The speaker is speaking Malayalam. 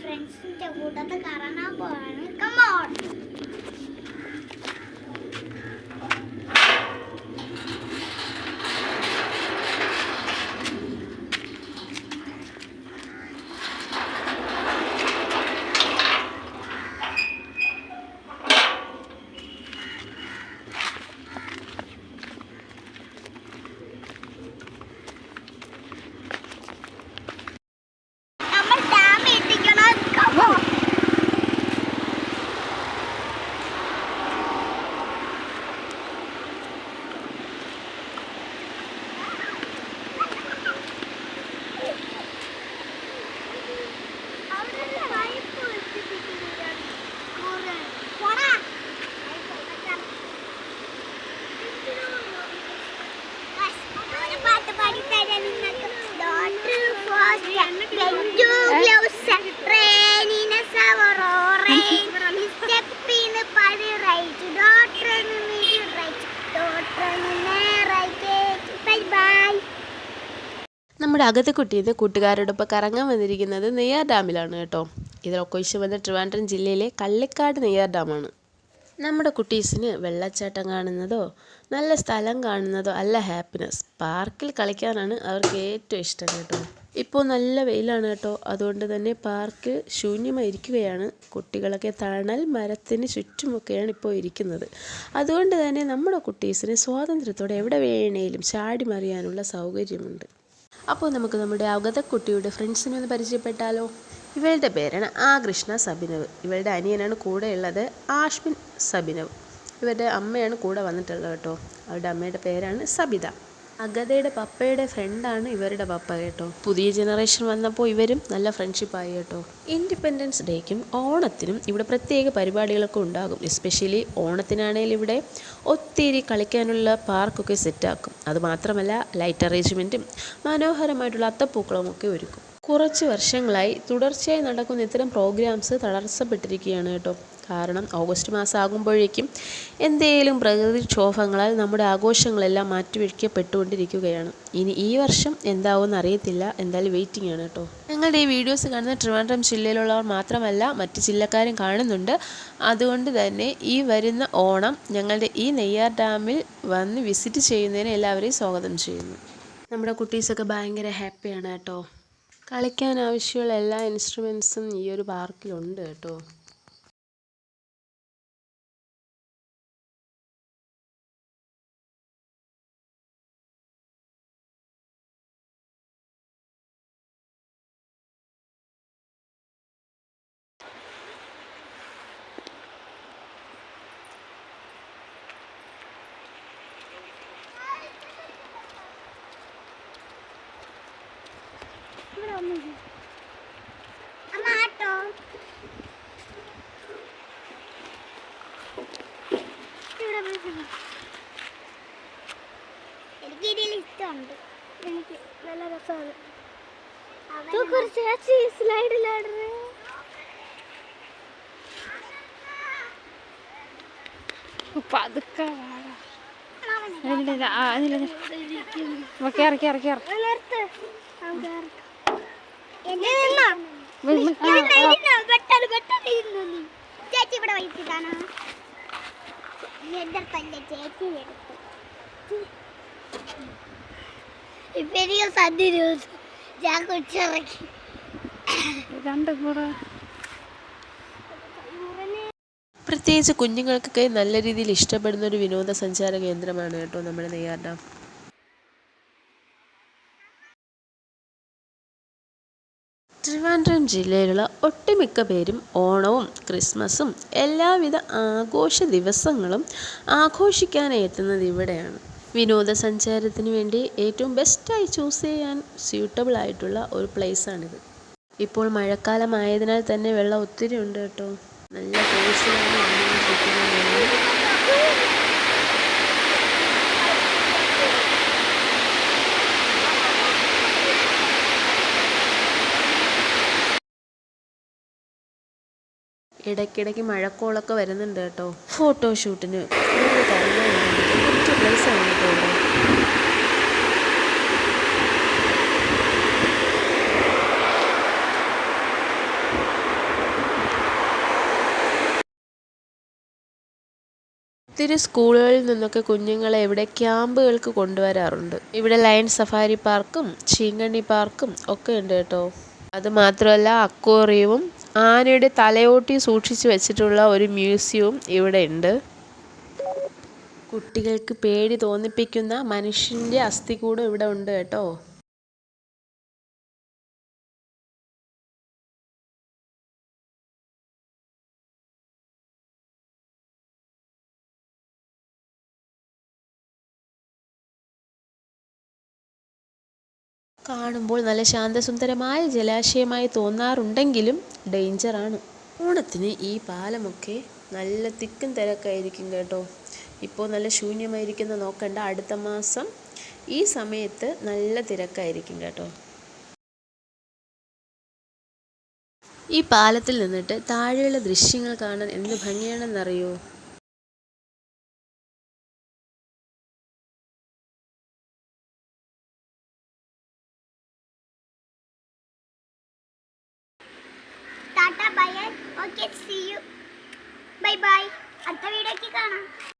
ഫ്രണ്ട്സിന്റെ കൂട്ടത്ത് കറങ്ങാൻ പോവാണ്. കമോൺ. നമ്മുടെ അകത്തുകുട്ടിയിൽ കൂട്ടുകാരോടൊപ്പം കറങ്ങാൻ വന്നിരിക്കുന്നത് നെയ്യാർ ഡാമിലാണ് കേട്ടോ. ഇത് ലൊക്കേഷൻ വന്ന ട്രിവാൻഡ്രം ജില്ലയിലെ കള്ളിക്കാട് നെയ്യാർ ഡാമാണ്. നമ്മുടെ കുട്ടീസിന് വെള്ളച്ചാട്ടം കാണുന്നതോ നല്ല സ്ഥലം കാണുന്നതോ അല്ല ഹാപ്പിനെസ്, പാർക്കിൽ കളിക്കാനാണ് അവർക്ക് ഏറ്റവും ഇഷ്ടം കേട്ടോ. ഇപ്പോൾ നല്ല വെയിലാണ് കേട്ടോ, അതുകൊണ്ട് തന്നെ പാർക്ക് ശൂന്യമായിരിക്കുകയാണ്. കുട്ടികളൊക്കെ തണൽ മരത്തിന് ചുറ്റുമൊക്കെയാണ് ഇപ്പോൾ ഇരിക്കുന്നത്. അതുകൊണ്ട് തന്നെ നമ്മുടെ കുട്ടീസിന് സ്വാതന്ത്ര്യത്തോടെ എവിടെ വേണേലും ചാടി മറിയാനുള്ള സൗകര്യമുണ്ട്. അപ്പോൾ നമുക്ക് നമ്മുടെ അകതക്കുട്ടിയുടെ ഫ്രണ്ട്സിനെ ഒന്ന് പരിചയപ്പെട്ടാലോ. ഇവളുടെ പേരാണ് കൃഷ്ണ സബിനവ്. ഇവളുടെ അനിയനാണ് കൂടെയുള്ളത് ആഷ്മിൻ സബിനവ്. ഇവരുടെ അമ്മയാണ് കൂടെ വന്നിട്ടുള്ളത് കേട്ടോ. അവരുടെ അമ്മയുടെ പേരാണ് സബിത. അഗതയുടെ പപ്പയുടെ ഫ്രണ്ടാണ് ഇവരുടെ പപ്പ കേട്ടോ. പുതിയ ജനറേഷൻ വന്നപ്പോൾ ഇവരും നല്ല ഫ്രണ്ട്ഷിപ്പായി കേട്ടോ. ഇൻഡിപെൻഡൻസ് ഡേക്കും ഓണത്തിനും ഇവിടെ പ്രത്യേക പരിപാടികളൊക്കെ ഉണ്ടാകും. എസ്പെഷ്യലി ഓണത്തിനാണെങ്കിൽ ഇവിടെ ഒത്തിരി കളിക്കാനുള്ള പാർക്കൊക്കെ സെറ്റാക്കും. അതുമാത്രമല്ല ലൈറ്റ് അറേഞ്ച്മെൻറ്റും മനോഹരമായിട്ടുള്ള അത്തപ്പൂക്കളമൊക്കെ ഒരുക്കും. കുറച്ച് വർഷങ്ങളായി തുടർച്ചയായി നടക്കുന്ന ഇത്തരം പ്രോഗ്രാംസ് തടസ്സപ്പെട്ടിരിക്കുകയാണ് കേട്ടോ. കാരണം ഓഗസ്റ്റ് മാസം ആകുമ്പോഴേക്കും എന്തെങ്കിലും പ്രകൃതിക്ഷോഭങ്ങളാൽ നമ്മുടെ ആഘോഷങ്ങളെല്ലാം മാറ്റിവെക്കപ്പെട്ടുകൊണ്ടിരിക്കുകയാണ്. ഇനി ഈ വർഷം എന്താവുമെന്ന് അറിയത്തില്ല. എന്തായാലും വെയിറ്റിംഗ് ആണ് കേട്ടോ. ഞങ്ങളുടെ ഈ വീഡിയോസ് കാണുന്ന ട്രിവാൻഡ്രം ജില്ലയിലുള്ളവർ മാത്രമല്ല മറ്റ് ജില്ലക്കാരും കാണുന്നുണ്ട്. അതുകൊണ്ട് തന്നെ ഈ വരുന്ന ഓണം ഞങ്ങളുടെ ഈ നെയ്യാർ ഡാമിൽ വന്ന് വിസിറ്റ് ചെയ്യുന്നതിന് എല്ലാവരെയും സ്വാഗതം ചെയ്യുന്നു. നമ്മുടെ കുട്ടീസൊക്കെ ഭയങ്കര ഹാപ്പിയാണ് കേട്ടോ. കളിക്കാൻ ആവശ്യമുള്ള എല്ലാ ഇൻസ്ട്രുമെൻസും ഈ ഒരു പാർക്കിലുണ്ട് കേട്ടോ. എനിക്ക് ഇതിൽ ഇഷ്ടമുണ്ട്. എനിക്ക് നല്ല രസമാണ്. സ്ലൈഡിലാടുന്നേ പതുക്കെ ചേച്ചി ഇവിടെ വൈകിട്ടാണ് ചേച്ചി ഇപ്പൊ സദ്യ ഞാൻ കൊച്ചിറക്കി രണ്ടും കൂടെ. പ്രത്യേകിച്ച് കുഞ്ഞുങ്ങൾക്കൊക്കെ നല്ല രീതിയിൽ ഇഷ്ടപ്പെടുന്ന ഒരു വിനോദസഞ്ചാര കേന്ദ്രമാണ് കേട്ടോ നമ്മുടെ നെയ്യാർ ഡാം. ട്രിവാൻഡ്രം ജില്ലയിലുള്ള ഒട്ടുമിക്ക പേരും ഓണവും ക്രിസ്മസും എല്ലാവിധ ആഘോഷ ദിവസങ്ങളും ആഘോഷിക്കാനായി എത്തുന്നത് ഇവിടെയാണ്. വിനോദസഞ്ചാരത്തിന് വേണ്ടി ഏറ്റവും ബെസ്റ്റായി ചൂസ് ചെയ്യാൻ സ്യൂട്ടബിൾ ആയിട്ടുള്ള ഒരു പ്ലേസാണിത്. ഇപ്പോൾ മഴക്കാലമായതിനാൽ തന്നെ വെള്ളം ഒത്തിരി ഉണ്ട് കേട്ടോ. നല്ല ഫോഴ്സിലാണ് വന്നുകൊണ്ടിരിക്കുന്നത്. ഇടയ്ക്കിടയ്ക്ക് മഴക്കോളൊക്കെ വരുന്നുണ്ട് കേട്ടോ. ഫോട്ടോഷൂട്ടിന് പ്ലേസാണ് കേട്ടോ ഇവിടെ. ഒത്തിരി സ്കൂളുകളിൽ നിന്നൊക്കെ കുഞ്ഞുങ്ങളെ ഇവിടെ ക്യാമ്പുകൾക്ക് കൊണ്ടുവരാറുണ്ട്. ഇവിടെ ലയൺ സഫാരി പാർക്കും ചീങ്കണ്ണി പാർക്കും ഒക്കെ ഉണ്ട് കേട്ടോ. അതുമാത്രമല്ല അക്വേറിയവും ആനയുടെ തലയോട്ടി സൂക്ഷിച്ചു വെച്ചിട്ടുള്ള ഒരു മ്യൂസിയവും ഇവിടെ ഉണ്ട്. കുട്ടികൾക്ക് പേടി തോന്നിപ്പിക്കുന്ന മനുഷ്യൻ്റെ അസ്ഥികൂടം ഇവിടെ ഉണ്ട് കേട്ടോ. കാണുമ്പോൾ നല്ല ശാന്തസുന്ദരമായ ജലാശയമായി തോന്നാറുണ്ടെങ്കിലും ഡേഞ്ചറാണ്. ഓണത്തിന് ഈ പാലമൊക്കെ നല്ല തിക്കും തിരക്കായിരിക്കും കേട്ടോ. ഇപ്പോൾ നല്ല ശൂന്യമായിരിക്കുന്ന നോക്കണ്ട, അടുത്ത മാസം ഈ സമയത്ത് നല്ല തിരക്കായിരിക്കും കേട്ടോ. ഈ പാലത്തിൽ നിന്നിട്ട് താഴെയുള്ള ദൃശ്യങ്ങൾ കാണാൻ എന്ത് ഭംഗിയാണെന്നറിയോ. Tata bye. Okay, see you. Bye bye. അടുത്ത വീഡിയോക്ക് കാണാം.